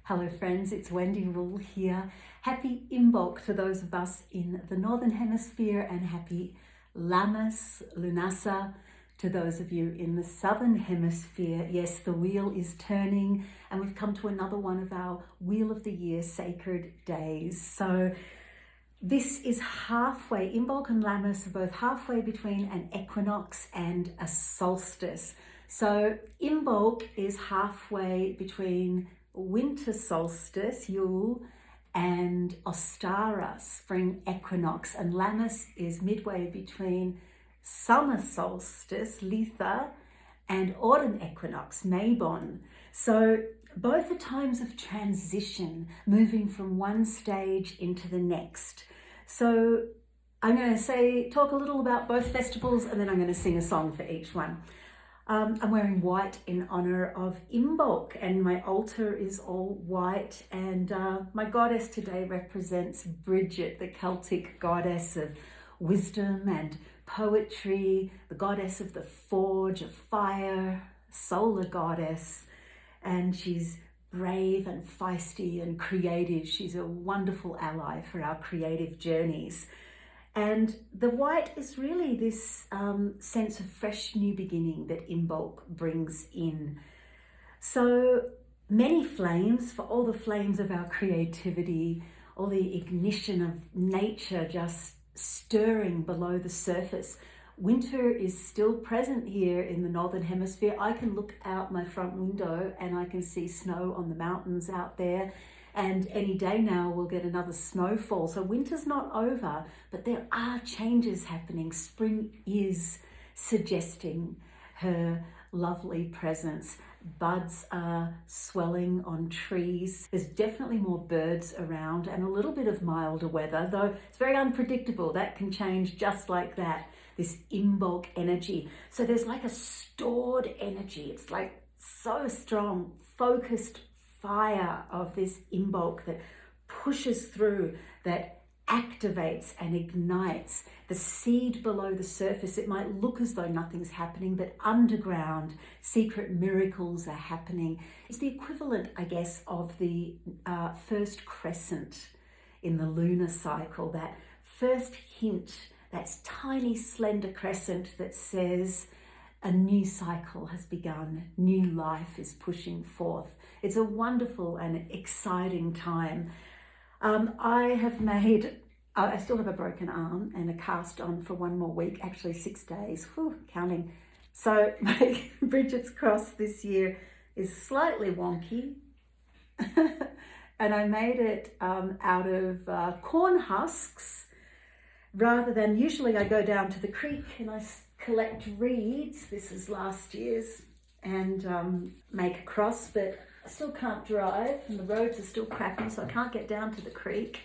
Hello friends, it's Wendy Rule here. Happy Imbolc to those of us in the Northern Hemisphere and happy Lammas, Lunasa to those of you in the Southern Hemisphere. Yes, the wheel is turning and we've come to another one of our Wheel of the Year sacred days. So this is halfway, Imbolc and Lammas are both halfway between an equinox and a solstice. So Imbolc is halfway between winter solstice, Yule, and Ostara, spring equinox, and Lammas is midway between summer solstice, Litha, and autumn equinox, Mabon. So both are times of transition, moving from one stage into the next. So I'm going to talk a little about both festivals, and then I'm going to sing a song for each one. I'm wearing white in honor of Imbolc, and my altar is all white, and my goddess today represents Bridget, the Celtic goddess of wisdom and poetry, the goddess of the forge, of fire, solar goddess, and she's brave and feisty and creative. She's a wonderful ally for our creative journeys. And the white is really this sense of fresh new beginning that Imbolc brings in. So many flames, for all the flames of our creativity, all the ignition of nature just stirring below the surface. Winter is still present here in the Northern Hemisphere. I can look out my front window and I can see snow on the mountains out there. And any day now we'll get another snowfall. So winter's not over, but there are changes happening. Spring is suggesting her lovely presence. Buds are swelling on trees. There's definitely more birds around and a little bit of milder weather, though it's very unpredictable. That can change just like that, this Imbolc energy. So there's like a stored energy. It's like so strong, focused fire of this Imbolc that pushes through, that activates and ignites the seed below the surface. It might look as though nothing's happening, but underground secret miracles are happening. It's the equivalent, I guess, of the first crescent in the lunar cycle, that first hint, that tiny slender crescent that says a new cycle has begun, new life is pushing forth. It's a wonderful and exciting time. I still have a broken arm and a cast on for one more week, actually 6 days, counting. So my Bridget's cross this year is slightly wonky. And I made it out of corn husks, rather than, usually I go down to the creek and I collect reeds, this is last year's, and make a cross, but I still can't drive and the roads are still crappy, so I can't get down to the creek.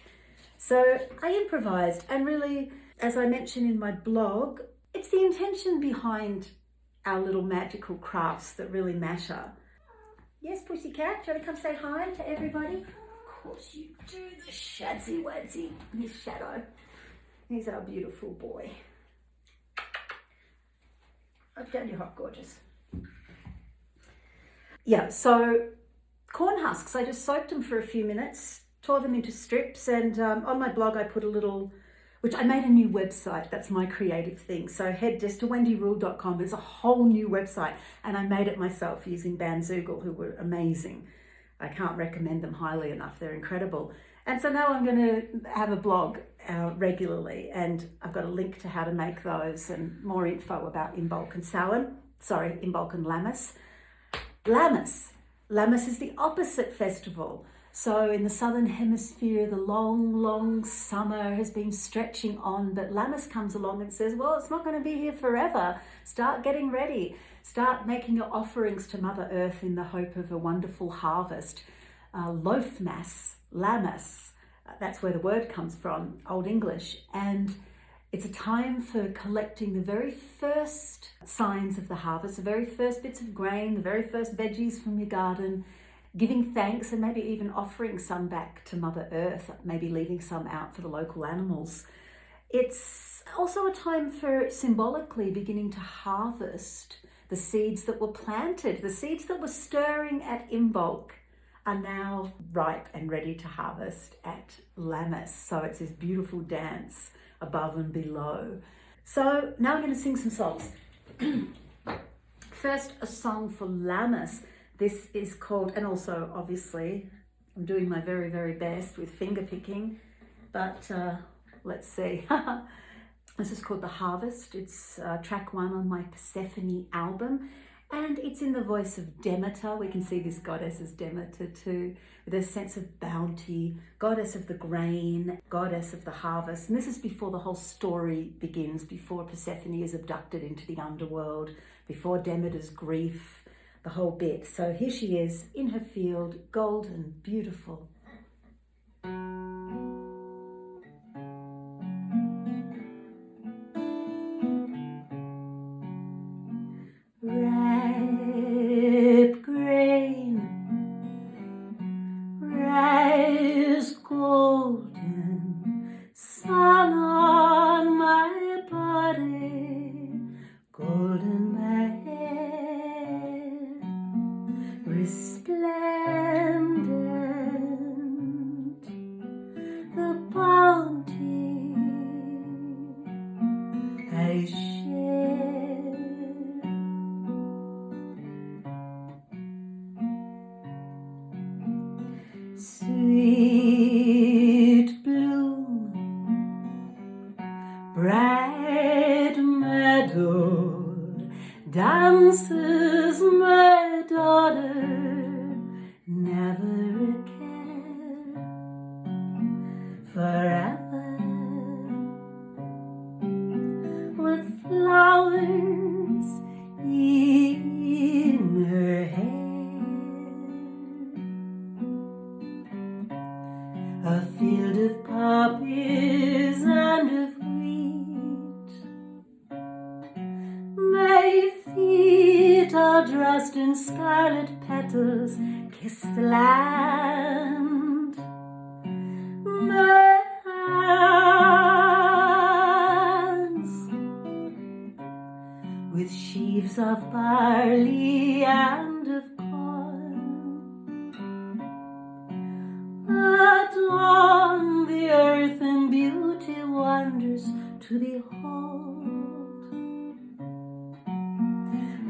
So I improvised, and really, as I mentioned in my blog, it's the intention behind our little magical crafts that really matter. Yes, pussycat, do you want to come say hi to everybody? Of course you do, the shadzy wadzy, his shadow. He's our beautiful boy. I've done you hot, gorgeous. Yeah, so corn husks, I just soaked them for a few minutes, tore them into strips, and on my blog I put a little, which I made a new website. That's my creative thing. So head just to wendyrule.com. There's a whole new website, and I made it myself using Bandzoogle, who were amazing. I can't recommend them highly enough. They're incredible. And so now I'm going to have a blog regularly, and I've got a link to how to make those and more info about Imbolc and Imbolc and Lammas. Lammas is the opposite festival. So in the Southern Hemisphere, the long summer has been stretching on, but Lammas comes along and says, well, it's not going to be here forever. Start getting ready. Start making your offerings to Mother Earth in the hope of a wonderful harvest. Loafmas, Lammas, that's where the word comes from, Old English. And it's a time for collecting the very first signs of the harvest, the very first bits of grain, the very first veggies from your garden, giving thanks and maybe even offering some back to Mother Earth, maybe leaving some out for the local animals. It's also a time for symbolically beginning to harvest the seeds that were planted, the seeds that were stirring at Imbolc are now ripe and ready to harvest at Lammas. So it's this beautiful dance above and below. So now I'm going to sing some songs. First, a song for Lammas. This is called, and also obviously I'm doing my very, very best with finger picking, but let's see. This is called The Harvest. It's track 1 on my Persephone album, and it's in the voice of Demeter. We can see this goddess as Demeter too, with a sense of bounty, goddess of the grain, goddess of the harvest. And this is before the whole story begins, before Persephone is abducted into the underworld, before Demeter's grief, the whole bit. So here she is in her field, golden, beautiful. Ripe grain, rice golden, sun on my body, golden my hair, resplendent, the bounty I share. Sweet bloom, bright meadow, dances my daughter, never again, forever, with flowers in her hair. A field of poppies and of wheat. My feet are dressed in scarlet petals, kiss the land. My hands with sheaves of barley and of on the earth and beauty wonders to behold,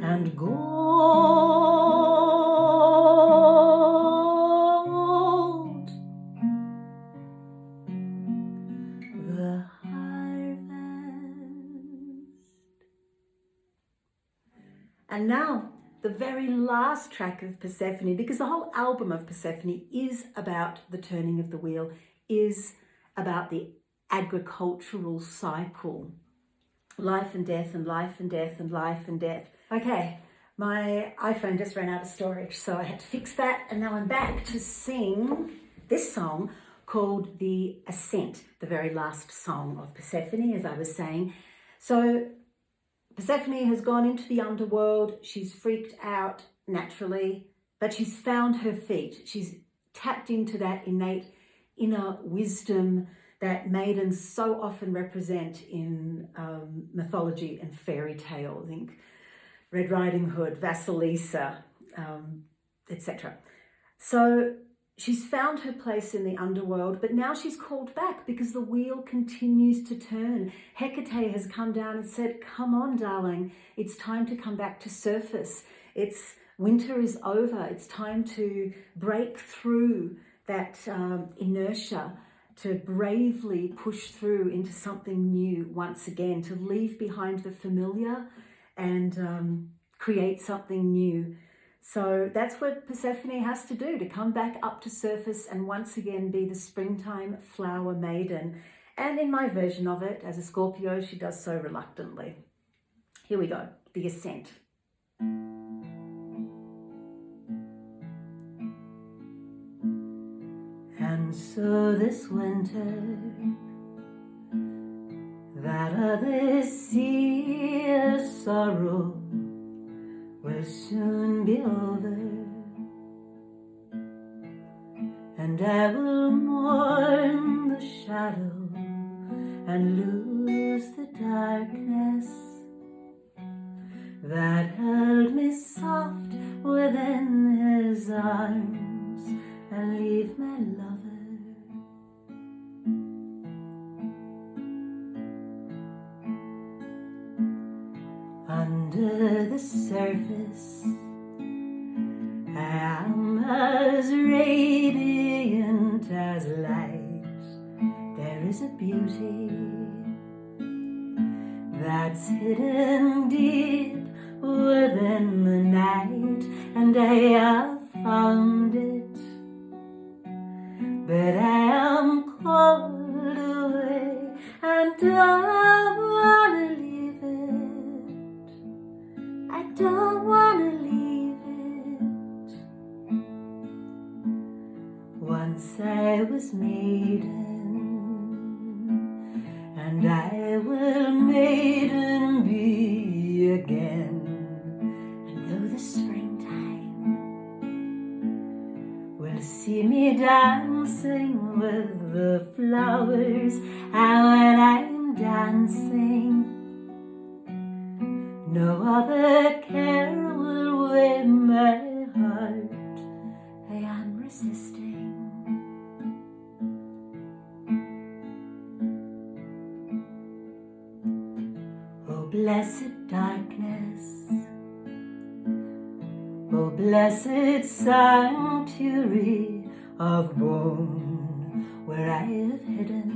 and gold the harvest. And now the very last track of Persephone, because the whole album of Persephone is about the turning of the wheel, is about the agricultural cycle. Life and death and life and death and life and death. Okay, my iPhone just ran out of storage, so I had to fix that, and now I'm back to sing this song called The Ascent, the very last song of Persephone, as I was saying. So Persephone has gone into the underworld. She's freaked out naturally, but she's found her feet. She's tapped into that innate inner wisdom that maidens so often represent in mythology and fairy tale. Think Red Riding Hood, Vasilisa, etc. So she's found her place in the underworld, but now she's called back because the wheel continues to turn. Hecate has come down and said, come on, darling, it's time to come back to surface. Winter is over. It's time to break through that inertia, to bravely push through into something new once again, to leave behind the familiar and create something new. So that's what Persephone has to do, to come back up to surface and once again be the springtime flower maiden. And in my version of it, as a Scorpio, she does so reluctantly. Here we go, The Ascent. And so this winter, that other sea of sorrow will soon be over, and I will mourn the shadow and lose the darkness that held me soft within his arms and leave my lover. Under the surface, I am as radiant as light. There is a beauty that's hidden deep within the night, and I have found it, but I am called away and don't wanna leave it. I don't wanna leave it. Once I was maiden, and I will maiden be again. And though the springtime will see me dancing with the flowers, and when I'm dancing, no other care will weigh my heart. I am resisting. Oh, blessed darkness, oh, blessed sanctuary of bone, where I have hidden,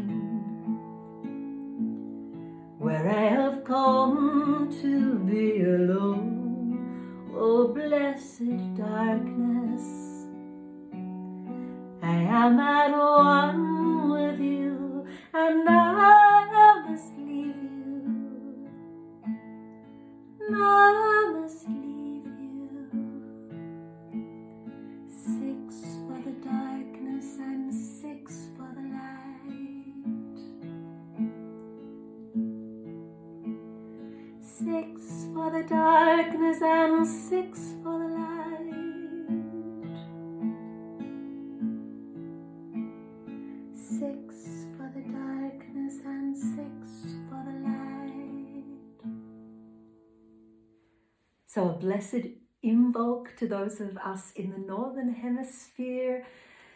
where I have come to be alone. Oh, blessed darkness, I am at one with you, and I must leave you. I must leave you. 6 for the darkness and 6 for the light. 6 for the darkness and 6 for the light. 6 for the darkness and 6 for the light. So a blessed Imbolc to those of us in the Northern Hemisphere,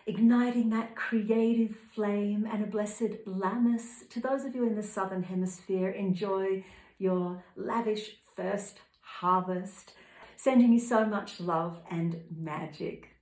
igniting that creative flame, and a blessed Lammas to those of you in the Southern Hemisphere. Enjoy your lavish first harvest. Sending you so much love and magic.